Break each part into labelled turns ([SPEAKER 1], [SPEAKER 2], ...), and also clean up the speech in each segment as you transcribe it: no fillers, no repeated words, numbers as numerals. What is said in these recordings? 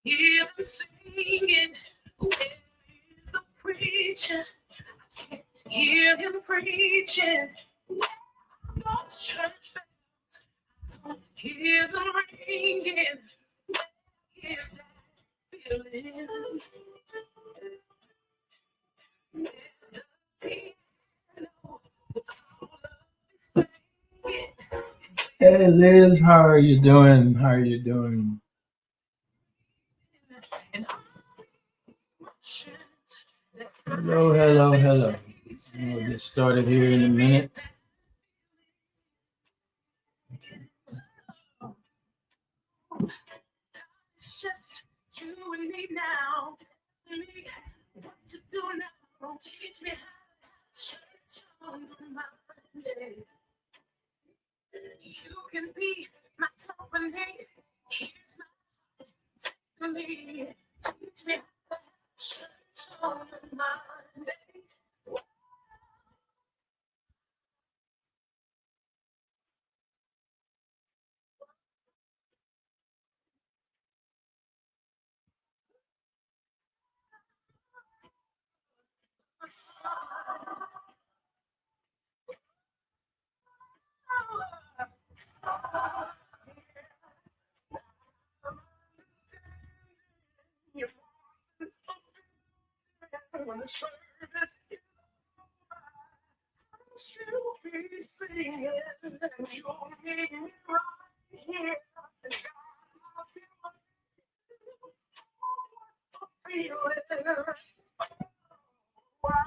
[SPEAKER 1] Hear them singing. Where is the preacher? Hear him preaching. Those church bells. Hear them ringing. Where is that feeling? Where the piano, the soul of his singing. Hey Liz, how are you doing? How are you doing? And hello, hello, hello. We'll get started here in a minute. It's just you and me now. Tell me what to do now. Teach me how to church on Monday. You can be my company. Here's my company. Teach me how to church on Monday. When the service is I'll still be singing, and you'll meet me right here. And God, I'll be feeling. Wow.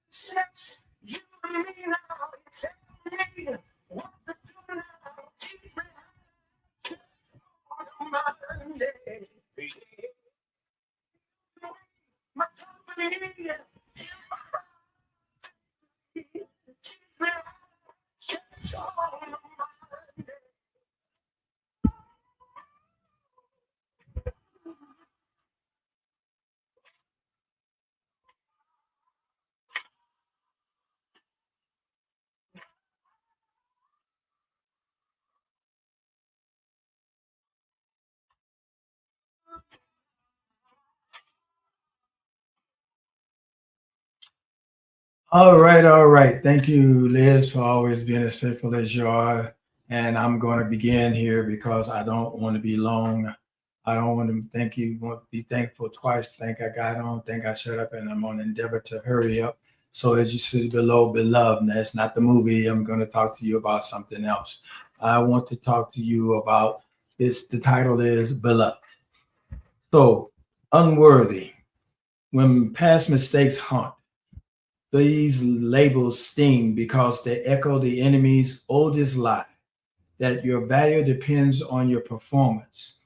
[SPEAKER 1] Since you and me now, tell me what to do now. Teach me on Monday. My company, teach me on Monday. All right, all right. Thank you, Liz, for always being as faithful as you are. And I'm going to begin here because I don't want to be long. I don't want to thank you. Want to be thankful twice. Thank I got on. Think I shut up, and I'm on endeavor to hurry up. So as you see below, beloved, that's not the movie. I'm going to talk to you about something else. I want to talk to you about this. The title is Beloved. So unworthy. When past mistakes haunt. These labels sting because they echo the enemy's oldest lie that your value depends on your performance.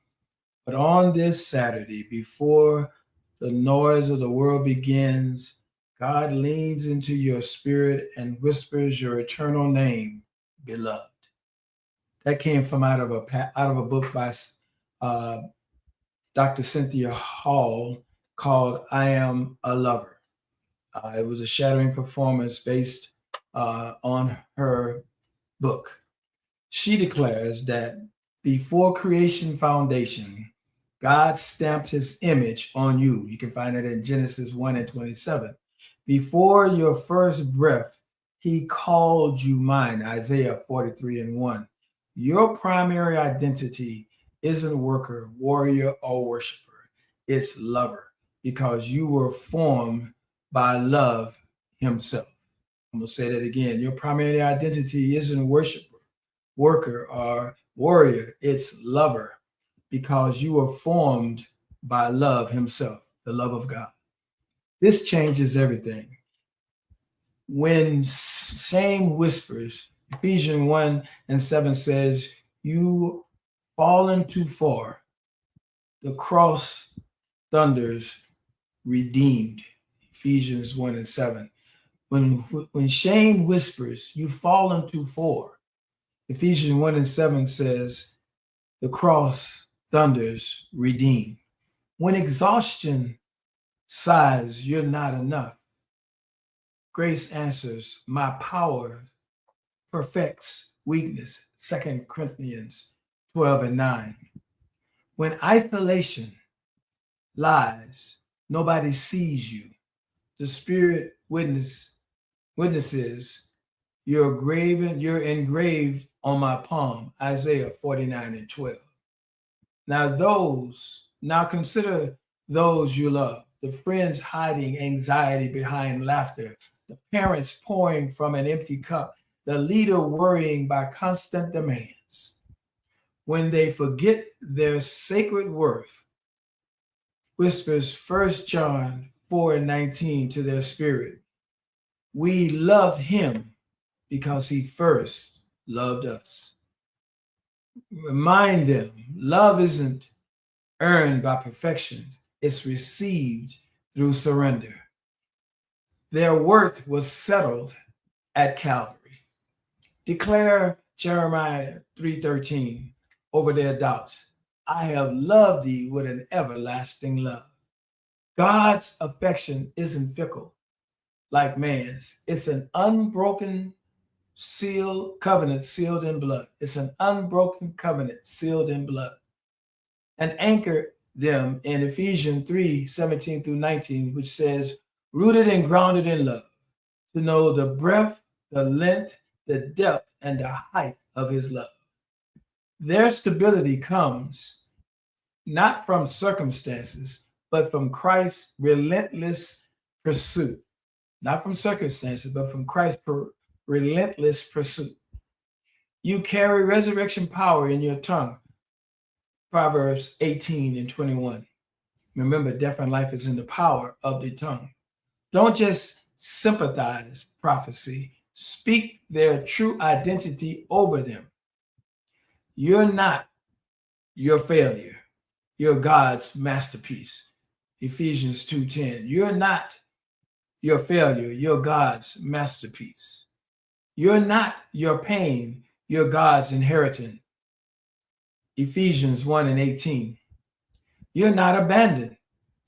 [SPEAKER 1] But on this Saturday, before the noise of the world begins, God leans into your spirit and whispers your eternal name, beloved. That came from out of a book by uh, Dr. Cynthia Hall called "I Am a Lover." It was a shattering performance based on her book. She declares that before creation foundation, God stamped his image on you. You can find it in Genesis 1 and 27. Before your first breath, he called you mine, Isaiah 43 and 1. Your primary identity isn't worker, warrior, or worshiper. It's lover because you were formed by love himself. I'm going to say that again. Your primary identity isn't worshiper, worker, or warrior. It's lover because you were formed by love himself, the love of God. This changes everything. When shame whispers, Ephesians 1 and 7 says, you fallen too far. The cross thunders, redeemed. Ephesians 1:7. When shame whispers, you fall into 4. Ephesians 1:7 says, the cross thunders, redeemed. When exhaustion sighs, you're not enough, grace answers, my power perfects weakness. 2 Corinthians 12:9. When isolation lies, nobody sees you. The Spirit witnesses, you're engraved on my palm. Isaiah 49:12. Now consider those you love, the friends hiding anxiety behind laughter, the parents pouring from an empty cup, the leader worrying by constant demands. When they forget their sacred worth, whispers 1 John 4:19 to their spirit, we love him because he first loved us. Remind them, love isn't earned by perfection, it's received through surrender. Their worth was settled at Calvary. Declare Jeremiah 3:13 over their doubts. I have loved thee with an everlasting love. God's affection isn't fickle like man's. It's an unbroken covenant sealed in blood. It's an unbroken covenant sealed in blood. And anchor them in Ephesians 3:17 through 19, which says, rooted and grounded in love, to know the breadth, the length, the depth, and the height of his love. Their stability comes not from circumstances, but from Christ's relentless pursuit. Not from circumstances, but from Christ's relentless pursuit. You carry resurrection power in your tongue. Proverbs 18:21. Remember, death and life is in the power of the tongue. Don't just sympathize prophecy. Speak their true identity over them. You're not your failure. You're God's masterpiece. Ephesians 2:10. You're not your failure. You're God's masterpiece. You're not your pain. You're God's inheritance. Ephesians 1:18. You're not abandoned.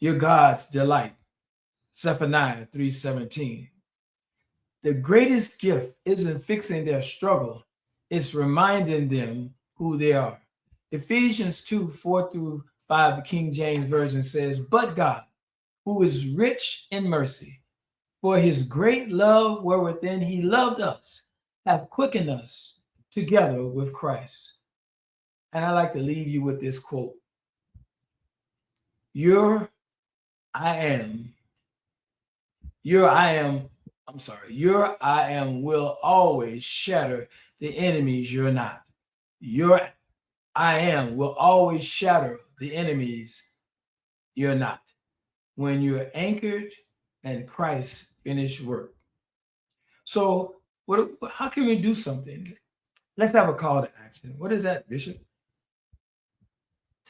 [SPEAKER 1] You're God's delight. Zephaniah 3:17. The greatest gift isn't fixing their struggle. It's reminding them who they are. Ephesians 2:4 through 5, the King James Version says, but God, who is rich in mercy, for his great love wherewith he loved us, hath quickened us together with Christ. And I like to leave you with this quote. Your I am will always shatter the enemies you're not. Your I am will always shatter the enemies you're not. When you're anchored in Christ's finished work. So how can we do something? Let's have a call to action. What is that, Bishop?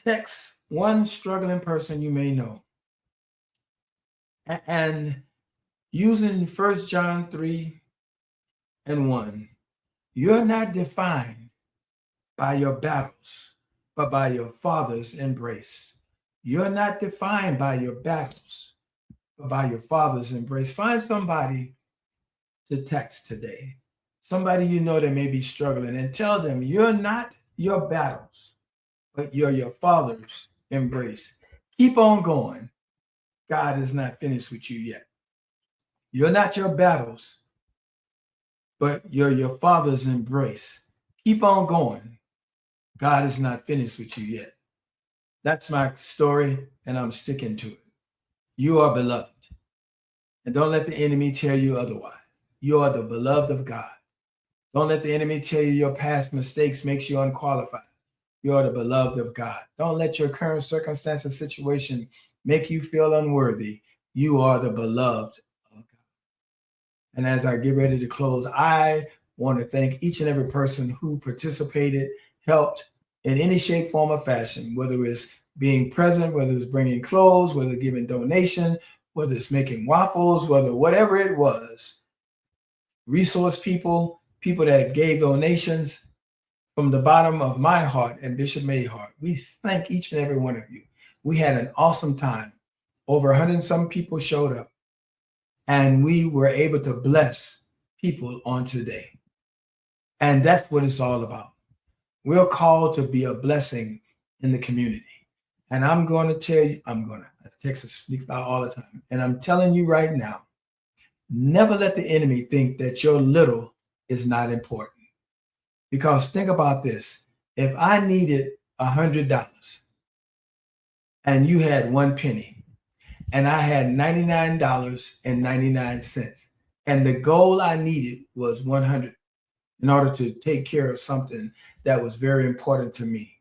[SPEAKER 1] Text one struggling person you may know. And using 1 John 3:1, you're not defined by your battles, but by your Father's embrace. You're not defined by your battles, but by your Father's embrace. Find somebody to text today, somebody you know that may be struggling, and tell them you're not your battles, but you're your Father's embrace. Keep on going. God is not finished with you yet. You're not your battles, but you're your Father's embrace. Keep on going. God is not finished with you yet. That's my story, and I'm sticking to it. You are beloved. And don't let the enemy tell you otherwise. You are the beloved of God. Don't let the enemy tell you your past mistakes makes you unqualified. You are the beloved of God. Don't let your current circumstance and situation make you feel unworthy. You are the beloved of God. And as I get ready to close, I want to thank each and every person who participated, helped in any shape, form, or fashion, whether it's being present, whether it's bringing clothes, whether it's giving donation, whether it's making waffles, whatever it was, resource people, people that gave donations, from the bottom of my heart and Bishop May's heart, we thank each and every one of you. We had an awesome time. Over 100 and some people showed up, and we were able to bless people on today. And that's what it's all about. We're called to be a blessing in the community. And I'm going to tell you, as Texas speaks about all the time, and I'm telling you right now, never let the enemy think that your little is not important. Because think about this. If I needed $100 and you had 1 penny and I had $99.99 and the goal I needed was 100 in order to take care of something that was very important to me,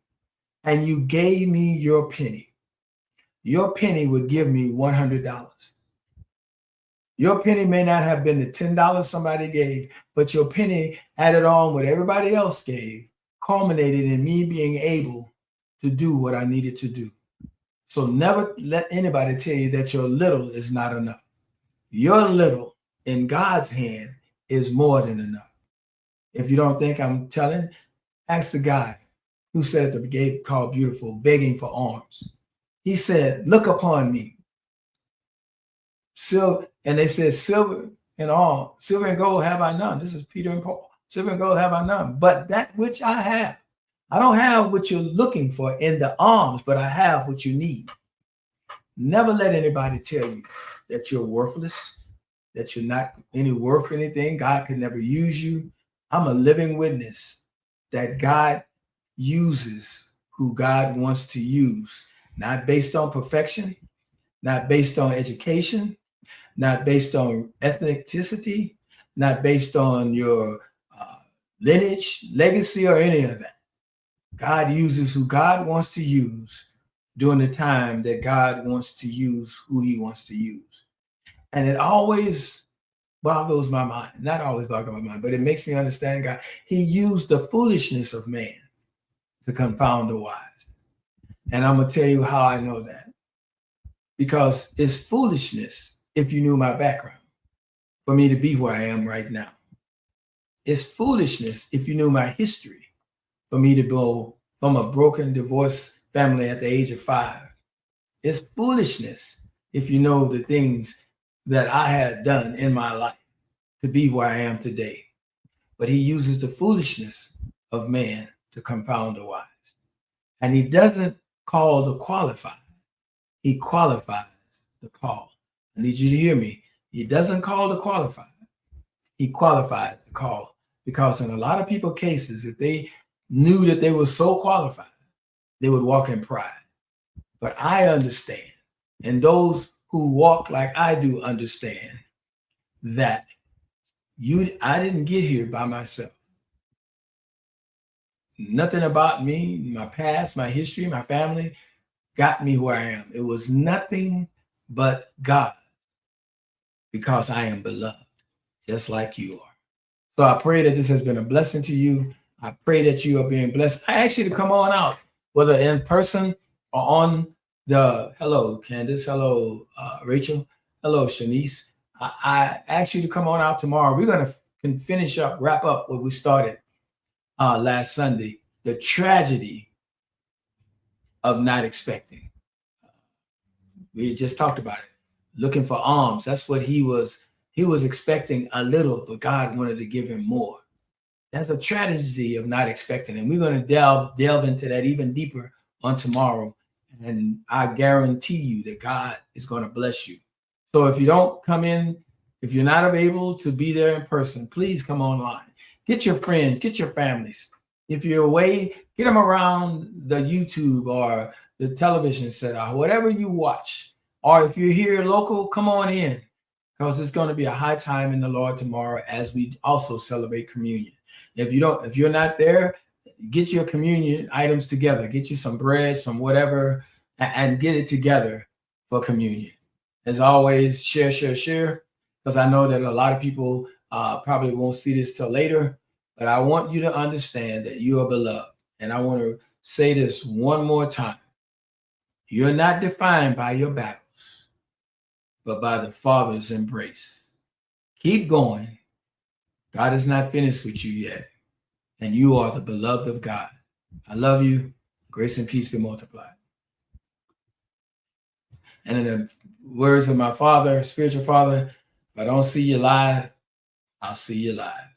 [SPEAKER 1] and you gave me your penny would give me $100. Your penny may not have been the $10 somebody gave, but your penny added on what everybody else gave, culminated in me being able to do what I needed to do. So never let anybody tell you that your little is not enough. Your little in God's hand is more than enough. If you don't think I'm telling, ask the guy who said at the gate called Beautiful, begging for alms. He said, look upon me. And they said, silver and gold have I none. This is Peter and Paul. Silver and gold have I none. But that which I have, I don't have what you're looking for in the alms, but I have what you need. Never let anybody tell you that you're worthless, that you're not any worth anything. God could never use you. I'm a living witness that God uses who God wants to use, not based on perfection, not based on education, not based on ethnicity, not based on your lineage, legacy, or any of that. God uses who God wants to use during the time that God wants to use who he wants to use. And it always boggles my mind, not always boggles my mind, but it makes me understand God. He used the foolishness of man to confound the wise. And I'm going to tell you how I know that. Because it's foolishness, if you knew my background, for me to be where I am right now. It's foolishness if you knew my history, for me to go from a broken, divorced family at the age of 5. It's foolishness if you know the things that I had done in my life to be where I am today. But he uses the foolishness of man to confound the wise. And he doesn't call the qualified. He qualifies the call. I need you to hear me. He doesn't call the qualified. He qualifies the call. Because in a lot of people's cases, if they knew that they were so qualified, they would walk in pride. But I understand, and those who walk like I do understand, that I didn't get here by myself. Nothing about me, my past, my history, my family got me where I am. It was nothing but God, because I am beloved, just like you are. So I pray that this has been a blessing to you. I pray that you are being blessed. I ask you to come on out, whether in person or on hello, Candace. Hello, Rachel. Hello, Shanice. I ask you to come on out tomorrow. We're going to wrap up what we started last Sunday, the tragedy of not expecting. We just talked about it, looking for alms. That's what he was expecting a little, but God wanted to give him more. That's a tragedy of not expecting. And we're going to delve into that even deeper on tomorrow. And I guarantee you that God is going to bless you. So if you don't come in, if you're not able to be there in person, please come online. Get your friends, get your families. If you're away, get them around the YouTube or the television set or whatever you watch. Or if you're here local, come on in, because it's going to be a high time in the Lord tomorrow as we also celebrate communion. If you're not there, get your communion items together. Get you some bread, some whatever, and get it together for communion. As always, share, because I know that a lot of people probably won't see this till later, but I want you to understand that you are beloved. And I want to say this one more time. You're not defined by your battles, but by the Father's embrace. Keep going. God is not finished with you yet, and you are the beloved of God. I love you. Grace and peace be multiplied. And in the words of my father, spiritual father, if I don't see you live, I'll see you live.